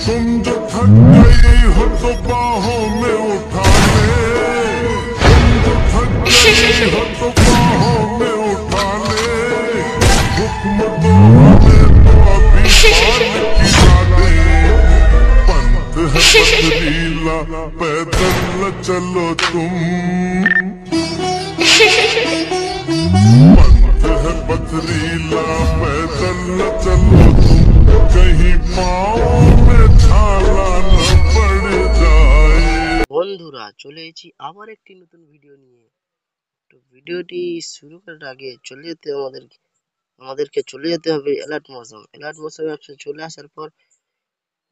तुम जो थक गई हो तो बाहों में उठा ले, तुम जो थक गई हो तो बाहों में उठा ले। हुक्म तो हमें तो अभी पाल की डाले, पंथ है पथरीला पैदल न चलो तुम, पंथ है पथरीला पैदल न चलो तुम, कहीं पाँव में छाला न पड़ जाए। বন্ধুরা চলে এসেছি আবার একটি নতুন ভিডিও নিয়ে। তো ভিডিওটি শুরু করার আগে আমাদেরকে চলে যেতে হবে অ্যালার্ট মৌসুমে চলে আসার পর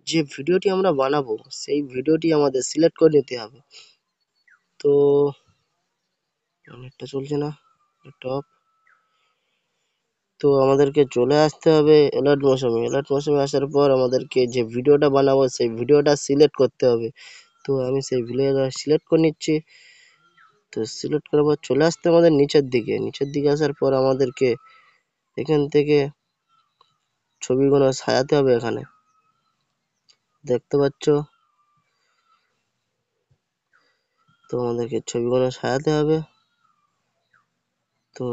যে ভিডিওটি আমরা বানাবো সেই ভিডিওটি আমাদের সিলেক্ট করে নিতে হবে। তো নেটটা চলছে না, টপ। তো আমাদেরকে চলে আসতে হবে অ্যালার্ট মৌসুমে আসার পর আমাদেরকে যে ভিডিওটা বানাবো সেই ভিডিওটা সিলেক্ট করতে হবে। তো আমি সেই ভিডিওটা সিলেক্ট করে নিচ্ছি। তো সিলেক্ট করার পর চলে আসতে আমাদের নিচের দিকে আসার পর আমাদেরকে এখান থেকে ছবিগুলো সাজাতে হবে। এখানে দেখতে পাচ্ছ, তো আমাদেরকে ছবিগুলো সাজাতে হবে। তো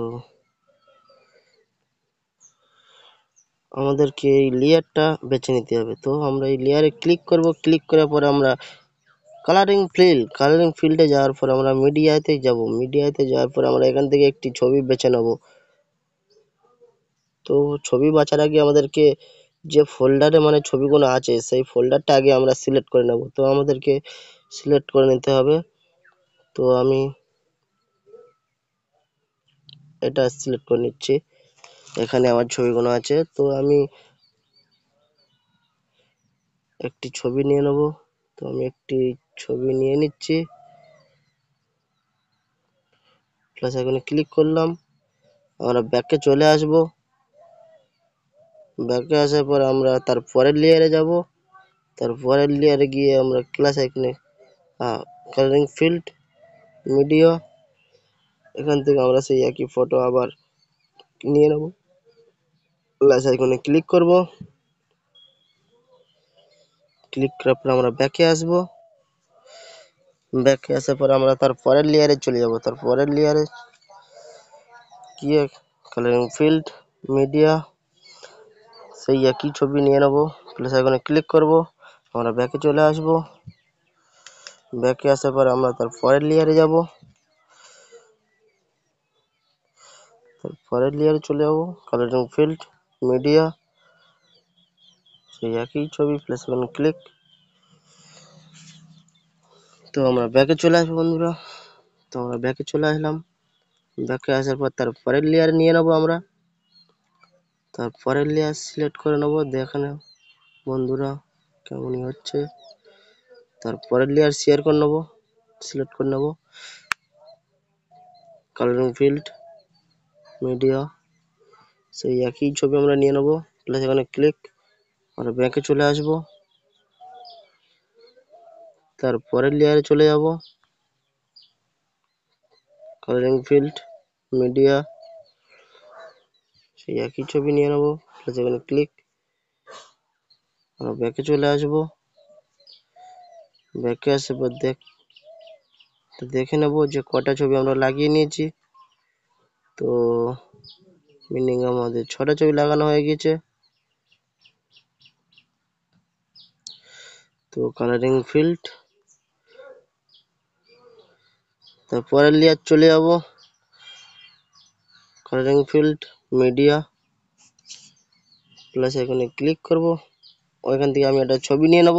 আমাদেরকে এই লেয়ারটা বেছে নিতে হবে। তো আমরা এই লেয়ারে ক্লিক করব। ক্লিক করার পর আমরা কালারিং ফিল্ডে যাওয়ার পর আমরা মিডিয়াতে যাওয়ার পর আমরা এখান থেকে একটি ছবি বেছে নেব। তো ছবি বাছার আগে আমাদেরকে যে ফোল্ডারে মানে ছবিগুলো আছে সেই ফোল্ডারটা আগে আমরা সিলেক্ট করে নেব। তো আমাদেরকে সিলেক্ট করে নিতে হবে। তো আমি এটা সিলেক্ট করে নিচ্ছি, এখানে আমার ছবিগুলো আছে। তো আমি একটি ছবি নিয়ে নেব। তো আমি একটি ছবি নিয়ে নিচ্ছি, প্লাস এখানে ক্লিক করলাম। আমরা ব্যাকে চলে আসব। ব্যাকে আসার পর আমরা তার পরের লেয়ারে যাব। তার পরের লেয়ারে গিয়ে আমরা ক্লাস এখানে কালারিং ফিল্ড মিডিয়া, এখান থেকে আমরা সেই একই ফটো আবার নিয়ে নেব। প্লাস এখানে ক্লিক করব। ক্লিক করার পর আমরা ব্যাকে আসব। ব্যাকে আসার পর আমরা তার পরের লেয়ারে চলে যাব। তার পরের লেয়ারে গিয়ে কালারিং ফিল্ড মিডিয়া, সেই একই ছবি নিয়ে নেব। প্লাস এখানে ক্লিক করব। আমরা ব্যাকে চলে আসব। ব্যাকে আসার পর আমরা তার পরের লেয়ারে যাব। তার পরের লেয়ারে চলে যাব, কালারিং ফিল্ড মিডিয়া, সেই একই ছবি, প্লাস এখানে ক্লিক। তো আমরা ব্যাকে চলে আসবো বন্ধুরা। তো আমরা ব্যাকে চলে আসলাম। ব্যাকে আসার পর তার পরের লেয়ার নিয়ে নেবো আমরা। তার পরের লেয়ার সিলেক্ট করে নেবো। দেখে নাও বন্ধুরা কেমনই হচ্ছে। তার পরের লেয়ার শেয়ার করে নেবো, সিলেক্ট করে নেবো, কালারিং ফিল্ড মিডিয়া, সেই একই ছবি আমরা নিয়ে নেবো। প্লাস এখানে ক্লিক। আমরা ব্যাকে চলে আসবো। তার পরের লেয়ারে চলে যাব, কালারিং ফিল্ড মিডিয়া, সেই একই ছবি নিয়ে নেবো। প্লাস এখানে ক্লিক। আমরা ব্যাকে চলে আসবো। ব্যাকে আসার পর দেখে নেবো যে কটা ছবি আমরা লাগিয়ে নিয়েছি। তো মিনিমাম আমাদের 6টা ছবি লাগানো হয়ে গেছে। তো কালারিং ফিল্ড, তারপরের লেয়ার চলে যাব, কালারিং ফিল্ড মিডিয়া, প্লাস এখানে ক্লিক করব। ওইখান থেকে আমি একটা ছবি নিয়ে নেব।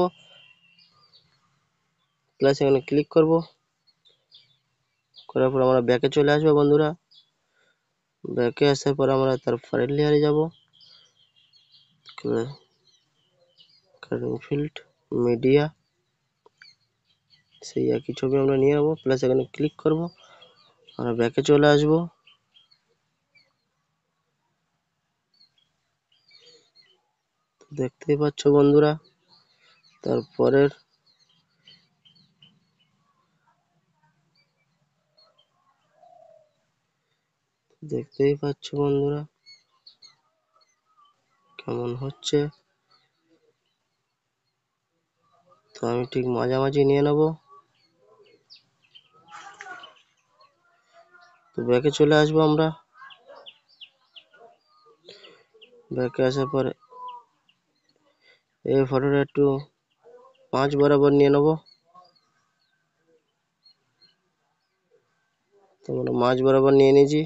প্লাস এখানে ক্লিক করব। করার পর আমরা ব্যাকে চলে আসবো বন্ধুরা। ব্যাকে আসার পর আমরা তার পরের লেয়ারে যাব, কালারিং ফিল্ড মিডিয়া, সেই একই ছবি আমরা নিয়ে নেব। প্লাস এখানে ক্লিক করব। আমরা ব্যাকে চলে আসব। দেখতেই পাচ্ছ বন্ধুরা, তারপরের দেখতেই পাচ্ছ বন্ধুরা কেমন হচ্ছে। তো আমি ঠিক মাঝামাঝি নিয়ে নেব। তো ব্যাকে চলে আসবো আমরা। ব্যাকে আসার পরে এই ফটোটা একটু মাঝ বরাবর নিয়ে নেব। তো আমরা মাঝ বরাবর নিয়ে নিয়েছি।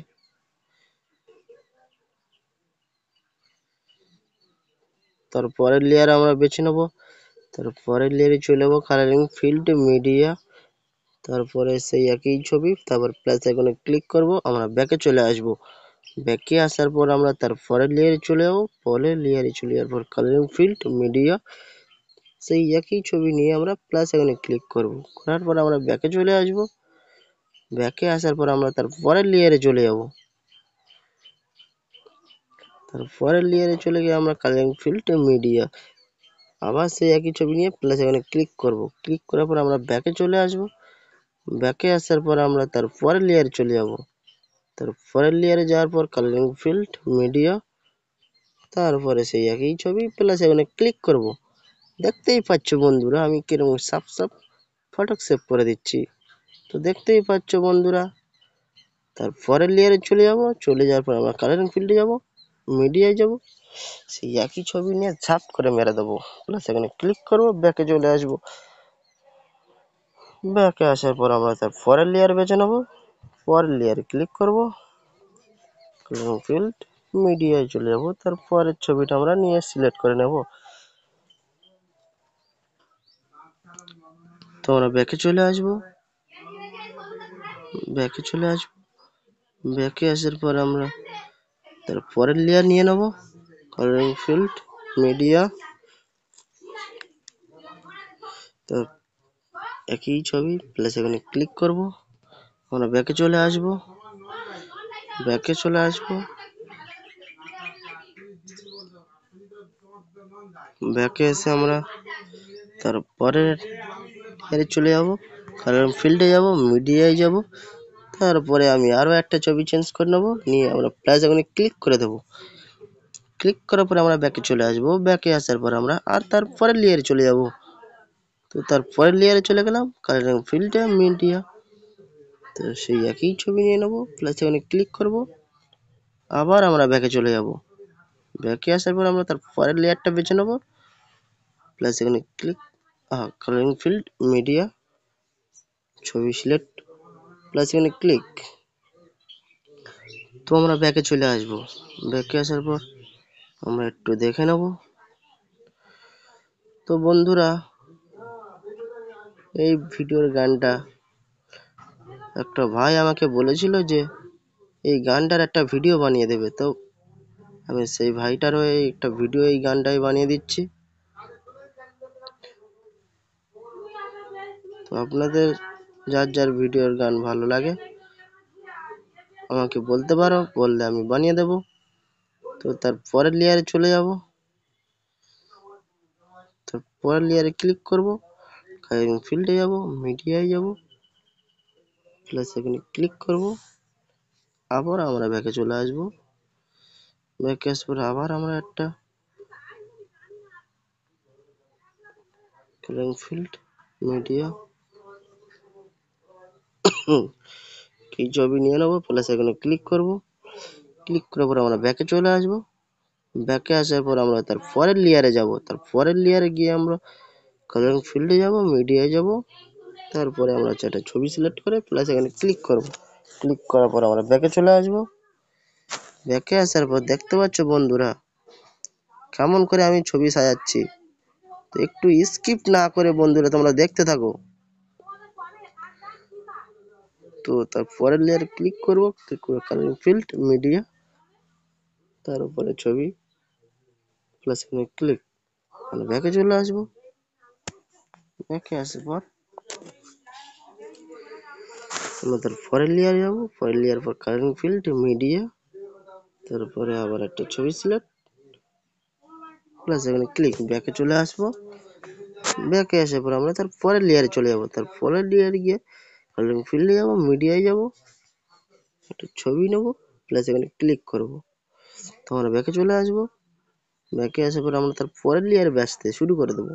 তারপরের লেয়ার আমরা বেছে নেব। তারপরের লেয়ারে চলে যাবো কালারিং ফিল্ড মিডিয়া। তারপরে সেই একই ছবি, তারপর প্লাস আইকনে ক্লিক করব, আমরা ব্যাকে চলে আসব। ব্যাকে আসার পর আমরা তারপরের লেয়ারে চলে যাবো। পরের লেয়ারে চলে যাওয়ার পর কালারিং ফিল্ড মিডিয়া, সেই একই ছবি নিয়ে আমরা প্লাস আইকনে ক্লিক করব। করার পর আমরা ব্যাকে চলে আসব। ব্যাকে আসার পর আমরা তারপরের লেয়ারে চলে যাব। তারপরের লেয়ারে চলে গিয়ে আমরা কালারিং ফিল্ড মিডিয়া, আবার সেই একই ছবি নিয়ে প্লাস আইকনে ক্লিক করব। ক্লিক করার পর আমরা ব্যাকে চলে আসব। ব্যাকে আসার পর আমরা তারপরের লেয়ারে চলে যাব। তারপরের লেয়ারে যাওয়ার পর কালারিং ফিল্ড মিডিয়া, তারপরে সেই একই ছবি প্লাস আইকনে ক্লিক করব। দেখতেই পাচ্ছ বন্ধুরা আমি কিরকম সাফ সাফ ফটো সেভ করে দিচ্ছি। তো দেখতেই পাচ্ছ বন্ধুরা। তারপরের লেয়ারে চলে যাব। চলে যাওয়ার পর আমরা কালারিং ফিল্ডে যাব, মিডিয়ায় যাব, সেই একই ছবি নিয়ে ঝাপ করে মেরে দেবো। প্লাস এখানে ক্লিক করব, ব্যাকে চলে আসব। ব্যাকে আসার পর আমরা তার পরের লেয়ার বেছে নেব। পরের লেয়ারে ক্লিক করব, কালারিং ফিল্ড মিডিয়ায় চলে যাব। তারপরের ছবিটা আমরা নিয়ে সিলেক্ট করে নেব। তো আমরা ব্যাকে চলে আসব। ব্যাকে চলে আসব। ব্যাকে আসার পর আমরা তার পরের লেয়ার নিয়ে নেব, কালারিং ফিল্ড মিডিয়া। তো একই ছবি প্লাস এখানে ক্লিক করব, আমরা ব্যাকে চলে আসব। ব্যাকে চলে আসব। ব্যাকে এসে আমরা তারপরের লেয়ারে চলে যাব, কালারিং ফিল্ডে যাব, মিডিয়ায় যাব। তারপরে আমি আরো একটা ছবি চেঞ্জ করে নেব, নিয়ে আমরা প্লাস এখানে ক্লিক করে দেব। ক্লিক করার পরে আমরা ব্যাকে চলে আসব। ব্যাকে আসার পর আমরা আর তারপরের লেয়ারে চলে যাব। তো তারপরের লেয়ারে চলে গেলাম, কালারিং ফিল্ডে মিডিয়া। তো সেই একই ছবি নিয়ে নেব, প্লাস এখানে ক্লিক করব, আবার আমরা ব্যাকে চলে যাব। ব্যাকে আসার পর আমরা তার পরের লেয়ারটা বেছে নেব, প্লাস এখানে ক্লিক, কালারিং ফিল্ড মিডিয়া, ছবি সিলেক্ট, প্লাস এখানে ক্লিক। তো আমরা ব্যাকে চলে আসব। ব্যাকে আসার পর আমরা একটু দেখে নেব। তো বন্ধুরা এই ভিডিওর গানটা একটা ভাই আমাকে বলেছিল যে এই গানটার একটা ভিডিও বানিয়ে দেবে। তো আমি সেই ভাইটারও একটা ভিডিও এই গানটাই বানিয়ে দিচ্ছি। তো আপনাদের যার যার ভিডিওর গান ভালো লাগে আমাকে বলতে পারো, বললে আমি বানিয়ে দেব। তো তার পরের লেয়ারে চলে যাব। তার পরের লেয়ারে ক্লিক করব, কালারিং ফিল্ডে যাব, মিডিয়ায় যাব, প্লাস এখানে ক্লিক করব, আবার আমরা ব্যাকে চলে আসব। ব্যাকে আসার পর আবার আমরা একটা কালারিং ফিল্ড মিডিয়া কি ছবি নিয়ে নেবো, প্লাস এখানে ক্লিক করব। ক্লিক করার পর আমরা ব্যাকে চলে আসব। ব্যাকে আসার পর আমরা তার পরের লেয়ারে যাব। তার পরের লেয়ারে গিয়ে আমরা কালারিং ফিল্ডে যাব, মিডিয়ায় যাব, তারপরে আমরা চারটা ছবি সিলেক্ট করে প্লাস এখানে ক্লিক করব। ক্লিক করার পর আমরা ব্যাকে চলে আসব। ব্যাকে আসার পর দেখতে পাচ্ছ বন্ধুরা কেমন করে আমি ছবি সাজাচ্ছি। তো একটু স্কিপ না করে বন্ধুরা তোমরা দেখতে থাকো। তো তার পরের লেয়ারে ক্লিক করব, ক্লিক করে কালারিং ফিল্ড মিডিয়া, তার উপরে ছবি, প্লাস এখানে ক্লিক, আমরা ব্যাকে চলে আসব। ব্যাকে আসার পর আমরা তার পরের লেয়ারে যাব। পরের লেয়ার পর কালারিং ফিল্ড মিডিয়া, তারপরে আবার একটা ছবি সিলেক্ট, প্লাস এখানে ক্লিক, ব্যাকে চলে আসবো। ব্যাকে আসার পর আমরা তার পরের লেয়ারে চলে যাব। তার পরের লেয়ারে গিয়ে কালারিং ফিল্ডে যাব, মিডিয়ায় যাব, একটা ছবি নেব, প্লাস এখানে ক্লিক করব। তো আমরা ব্যাকে চলে আসবো। ব্যাকে আসার পর আমরা তার পরের লেয়ারে ব্যস্তে শুরু করে দেবো।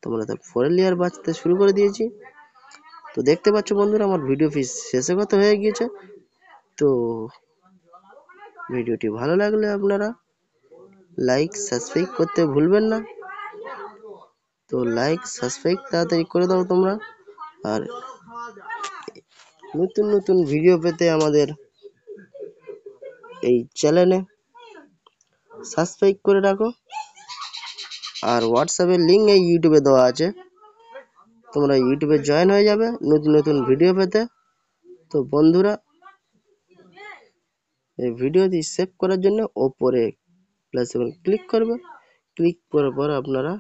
তোমরা তার পরের লেয়ার বাঁচতে শুরু করে দিয়েছি। তো দেখতে পাচ্ছ বন্ধুরা আমার ভিডিও ফিস শেষে কথা হয়ে গিয়েছে। তো ভিডিওটি ভালো লাগলে আপনারা লাইক সাবস্ক্রাইব করতে ভুলবেন না। তো লাইক সাবস্ক্রাইব তাড়াতাড়ি করে দাও তোমরা। আর নতুন নতুন ভিডিও পেতে আমাদের এই চ্যানেলে সাবস্ক্রাইব করে রাখো। আর হোয়াটসঅ্যাপের লিঙ্ক এই ইউটিউবে দেওয়া আছে, তোমরা ইউটিউবে জয়েন হয়ে যাবে নতুন নতুন ভিডিও পেতে। তো বন্ধুরা এই ভিডিওটি সেভ করার জন্য ওপরে প্লাস ক্লিক করবে। ক্লিক করার পর আপনারা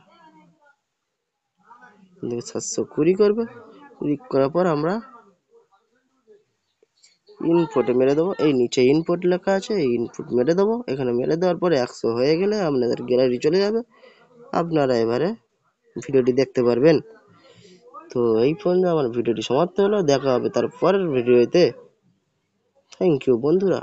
720 করবে। ক্লিক করার পর আমরা ইনপুটে মেরে দেবো। এই নিচে ইনপুট লেখা আছে, এই ইনপুট মেরে দেবো। এখানে মেরে দেওয়ার পরে 100 হয়ে গেলে আপনাদের গ্যালারি চলে যাবে, আপনারা এবারে ভিডিওটি দেখতে পারবেন। তো এই পর্যন্ত আমার ভিডিওটি সমাপ্ত হলো, দেখা হবে তার পরের ভিডিওতে। থ্যাংক ইউ বন্ধুরা।